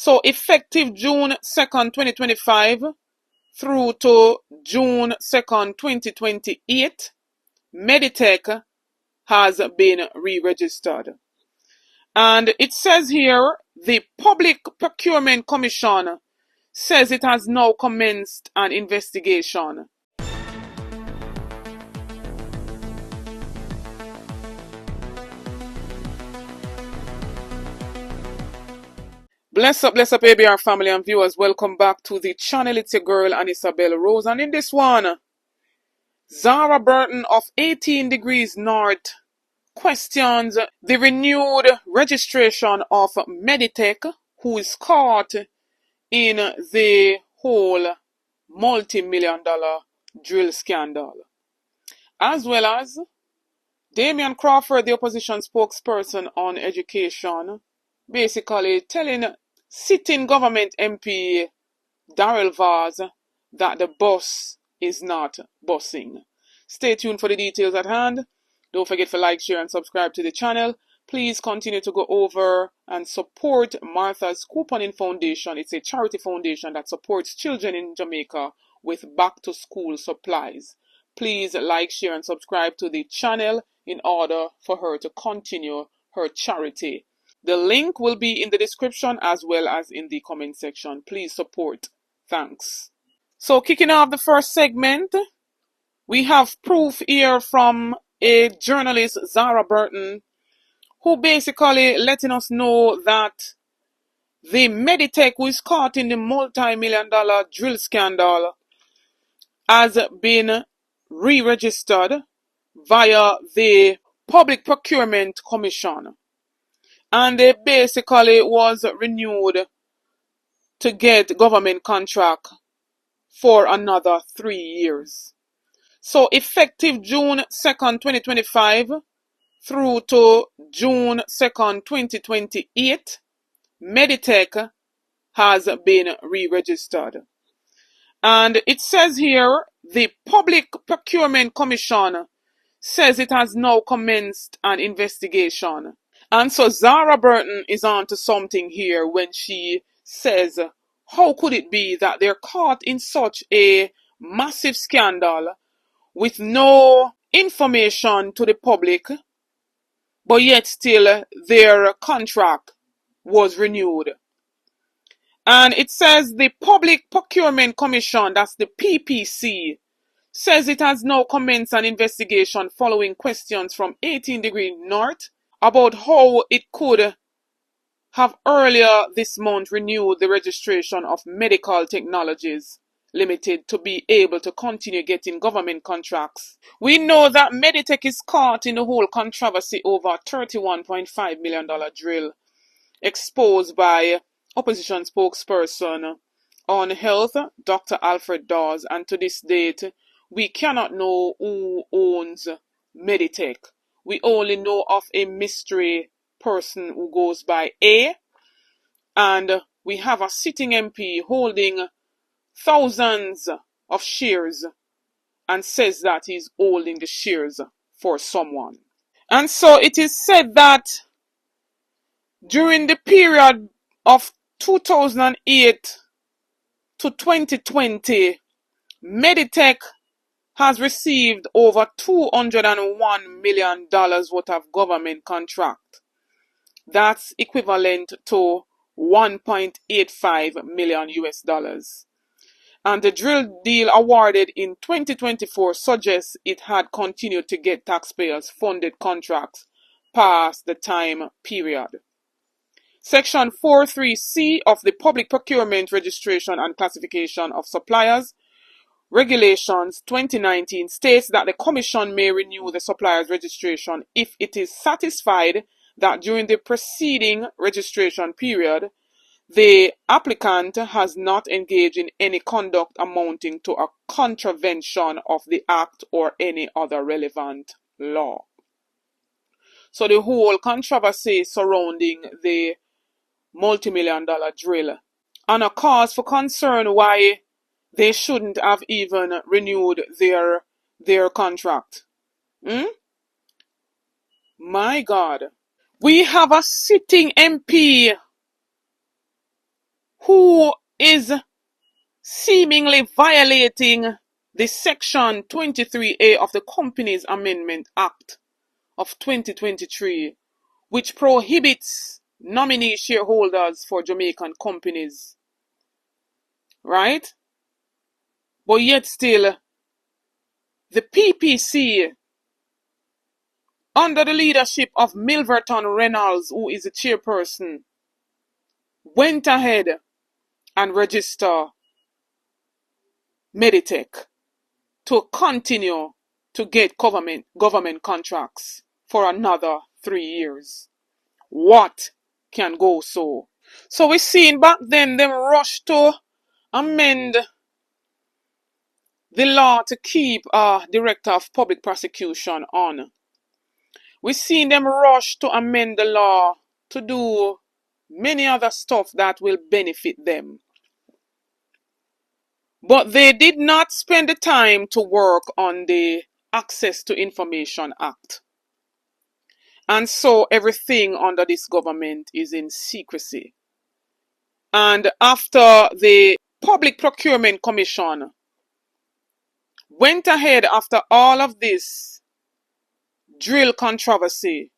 So effective June 2nd, 2025 through to June 2nd, 2028, MediTech has been re-registered. And it says here, the Public Procurement Commission says it has now commenced an investigation. Bless up, ABR family and viewers. Welcome back to the channel. It's your girl, Isabel Rose. And in this one, Zara Burton of 18 Degrees North questions the renewed registration of MediTech, who is caught in the whole multi-million-dollar drill scandal. As well as Damian Crawford, the opposition spokesperson on education, basically telling sitting government MP Darrell Vybz that the bus is not bussing. Stay tuned for the details at hand. Don't forget to like, share, and subscribe to the channel. Please continue to go over and support Martha's Couponing Foundation. It's a charity foundation that supports children in Jamaica with back-to-school supplies. Please like, share, and subscribe to the channel in order for her to continue her charity. The link will be in the description as well as in the comment section. Please support. Thanks. So kicking off the first segment, we have proof here from a journalist, Zara Burton, who basically letting us know that the MediTech, who is caught in the multi-million-dollar drill scandal, has been re-registered via the Public Procurement Commission. And they basically was renewed to get government contract for another 3 years. So effective June 2nd, 2025 through to June 2nd, 2028, MediTech has been re-registered. And it says here, the Public Procurement Commission says it has now commenced an investigation. And so Zara Burton is on to something here when she says, how could it be that they're caught in such a massive scandal with no information to the public, but yet still their contract was renewed? And it says the Public Procurement Commission, that's the PPC, says it has now commenced an investigation following questions from 18 Degrees North about how it could have earlier this month renewed the registration of Medical Technologies Limited to be able to continue getting government contracts. We know that MediTech is caught in the whole controversy over $31.5 million drill exposed by opposition spokesperson on health, Dr. Alfred Dawes, and to this date, we cannot know who owns MediTech. We only know of a mystery person who goes by A, and we have a sitting MP holding thousands of shares and says that he's holding the shares for someone. And so it is said that during the period of 2008 to 2020, MediTech has received over $201 million worth of government contract. That's equivalent to 1.85 million US dollars. And the drill deal awarded in 2024 suggests it had continued to get taxpayers funded contracts past the time period. Section 43C of the Public Procurement Registration and Classification of Suppliers Regulations 2019 states that the Commission may renew the supplier's registration if it is satisfied that during the preceding registration period, the applicant has not engaged in any conduct amounting to a contravention of the Act or any other relevant law. So the whole controversy surrounding the multi-million-dollar drill and a cause for concern why they shouldn't have even renewed their contract. My God. We have a sitting MP who is seemingly violating the Section 23A of the Companies Amendment Act of 2023, which prohibits nominee shareholders for Jamaican companies. Right? But yet still, the PPC, under the leadership of Milverton Reynolds, who is the chairperson, went ahead and registered MediTech to continue to get government contracts for another 3 years. What can go so? So we seen back then them rush to amend the law to keep a director of public prosecution on. We seen them rush to amend the law to do many other stuff that will benefit them. But they did not spend the time to work on the Access to Information Act. And so everything under this government is in secrecy. And after the Public Procurement Commission went ahead after all of this drill controversy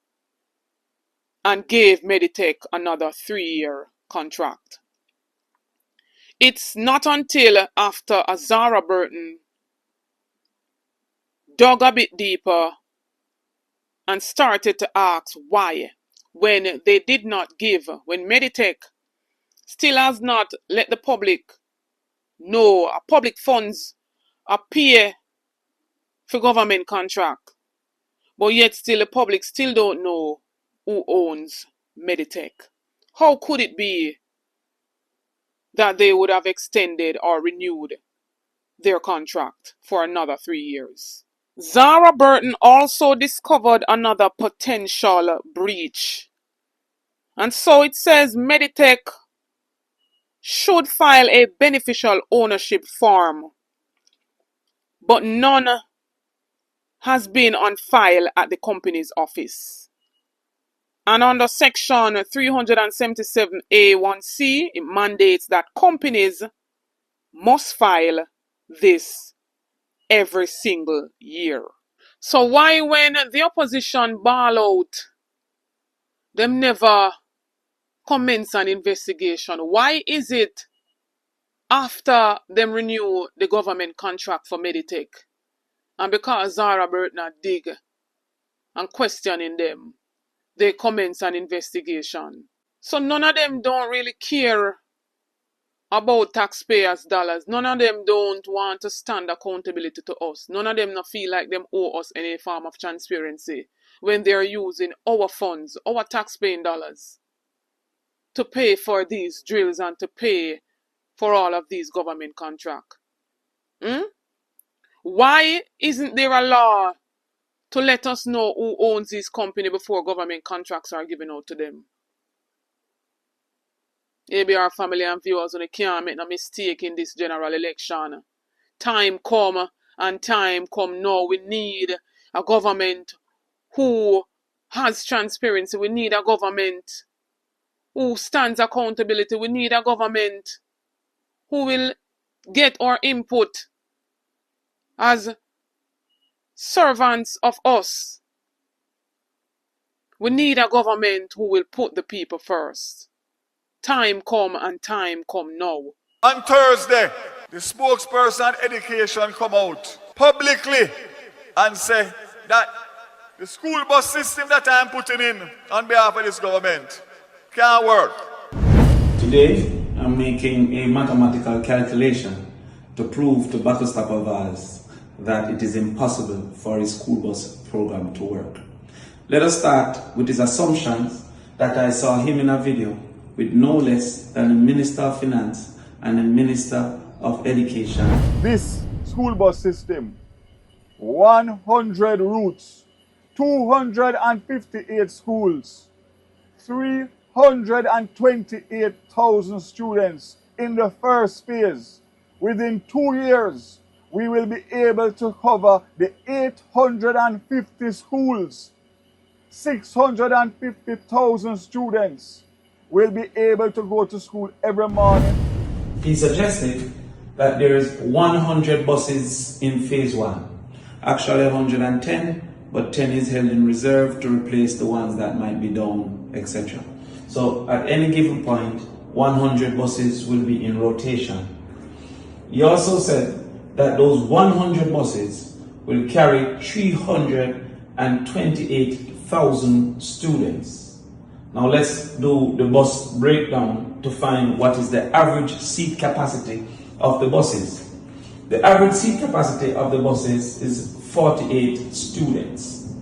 and gave MediTech another 3-year contract. It's not until after Zara Burton dug a bit deeper and started to ask why, when they did not give, when MediTech still has not let the public know public funds appear for government contract, but yet still the public still don't know who owns MediTech. How could it be that they would have extended or renewed their contract for another 3 years? Zara Burton also discovered another potential breach. And so it says MediTech should file a beneficial ownership form, but none has been on file at the company's office. And under Section 377A1C, it mandates that companies must file this every single year. So why, when the opposition bawl out, them never commence an investigation? Why is it after them renew the government contract for MediTech, and because Zara Burton dig and questioning them, they commence an investigation? So none of them don't really care about taxpayers' dollars. None of them don't want to stand accountability to us. None of them not feel like them owe us any form of transparency when they're using our funds, our taxpaying dollars, to pay for these drills and to pay for all of these government contracts. Why isn't there a law to let us know who owns this company before government contracts are given out to them? ABR family and viewers, we can't make no mistake in this general election. Time come and time come now. We need a government who has transparency. We need a government who stands accountability. We need a government who will get our input as servants of us. We need a government who will put the people first. Time come and time come now. On Thursday, the spokesperson education come out publicly and say that the school bus system that I'm putting in on behalf of this government can't work. Today, I'm making a mathematical calculation to prove to Buckle-Stopper Vybz that it is impossible for a school bus program to work. Let us start with his assumptions that I saw him in a video with no less than the Minister of Finance and the Minister of Education. This school bus system, 100 routes, 258 schools, 328,000 students in the first phase. Within 2 years, we will be able to cover the 850 schools, 650,000 students. will be able to go to school every morning? He suggested that there is 100 buses in phase 1. Actually 110, but 10 is held in reserve to replace the ones that might be down, etc. So at any given point, 100 buses will be in rotation. He also said that those 100 buses will carry 328,000 students. Now let's do the bus breakdown to find what is the average seat capacity of the buses. The average seat capacity of the buses is 48 students.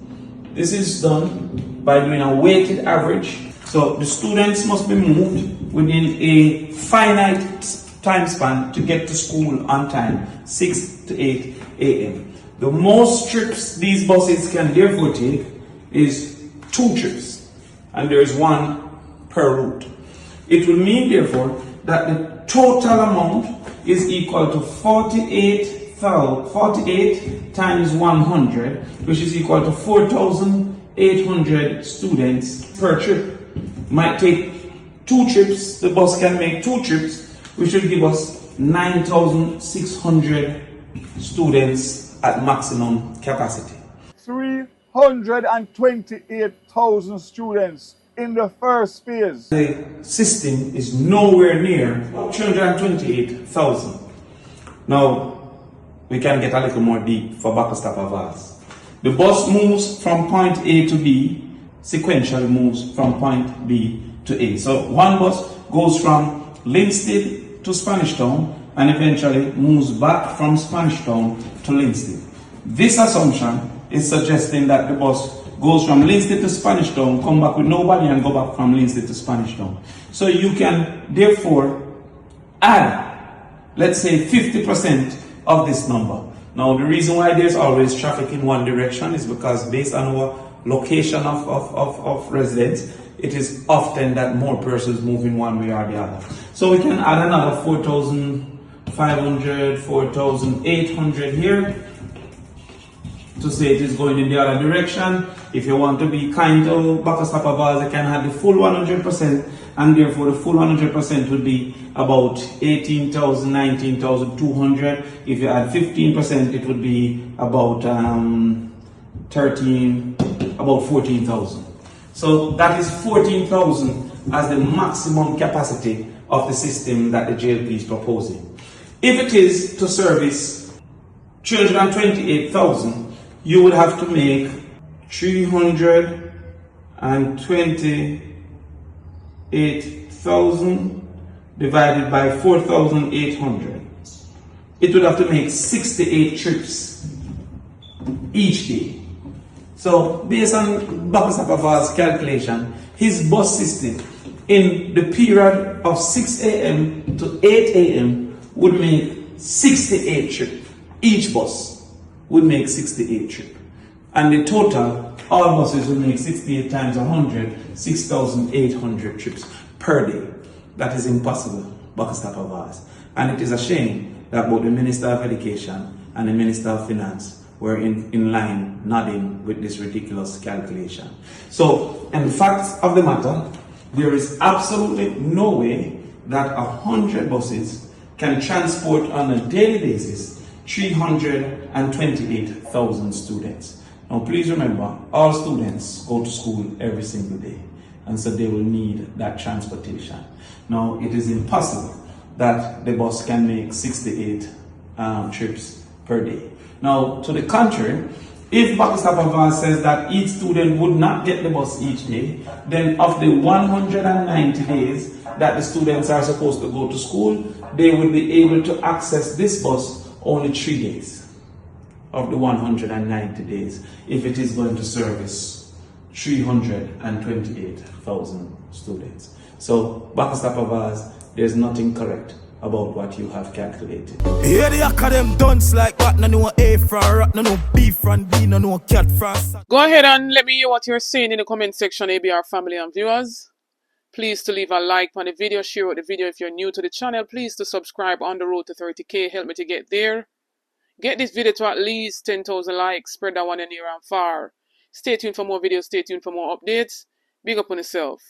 This is done by doing a weighted average. So the students must be moved within a finite time span to get to school on time, 6 to 8 a.m. The most trips these buses can therefore take is 2 trips, and there is 1 per route. It will mean therefore that the total amount is equal to 48 times 100, which is equal to 4,800 students per trip. Might take 2 trips, the bus can make 2 trips, which will give us 9,600 students at maximum capacity. 328,000 students in the first phase. The system is nowhere near 328,000. Now, we can get a little more deep for Vybz. The bus moves from point A to B, sequentially moves from point B to A. So one bus goes from Linstead to Spanish Town and eventually moves back from Spanish Town to Linstead. This assumption is suggesting that the bus goes from Linstead to Spanish Town, come back with nobody and go back from Linstead to Spanish Town. So you can therefore add, let's say 50% of this number. Now the reason why there's always traffic in one direction is because based on our location of residents, it is often that more persons move in one way or the other. So we can add another 4,500, 4,800 here to say it is going in the other direction. If you want to be kind to Vybz, you can add the full 100%, and therefore the full 100% would be about 18,000, 19,200. If you add 15%, it would be about 14,000. So that is 14,000 as the maximum capacity of the system that the JLP is proposing. If it is to service 328,000, you would have to make 328,000 divided by 4,800. It would have to make 68 trips each day. So based on Vybz's calculation, his bus system in the period of 6 a.m. to 8 a.m. would make 68 trips. Each bus would make 68 trips. And the total, all buses will make 68 times 100, 6,800 trips per day. That is impossible, Vybz. And it is a shame that both the Minister of Education and the Minister of Finance were in line nodding with this ridiculous calculation. So, in fact of the matter, there is absolutely no way that 100 buses can transport on a daily basis 328,000 students. Now please remember, all students go to school every single day, and so they will need that transportation. Now it is impossible that the bus can make 68 trips per day. Now to the contrary, if Vybz says that each student would not get the bus each day, then of the 190 days that the students are supposed to go to school, they would be able to access this bus only 3 days of the 190 days if it is going to service 328,000 students. So Vybz, there's nothing correct about what you have calculated. Yeah, the academic dunce like what? No A from rat, no B from D, no cat from. Go ahead and let me hear what you're saying in the comment section, ABR family and viewers. Please to leave a like on the video, share out the video if you're new to the channel. Please to subscribe on the road to 30K. Help me to get there. Get this video to at least 10,000 likes. Spread that one near and far. Stay tuned for more videos. Stay tuned for more updates. Big up on yourself.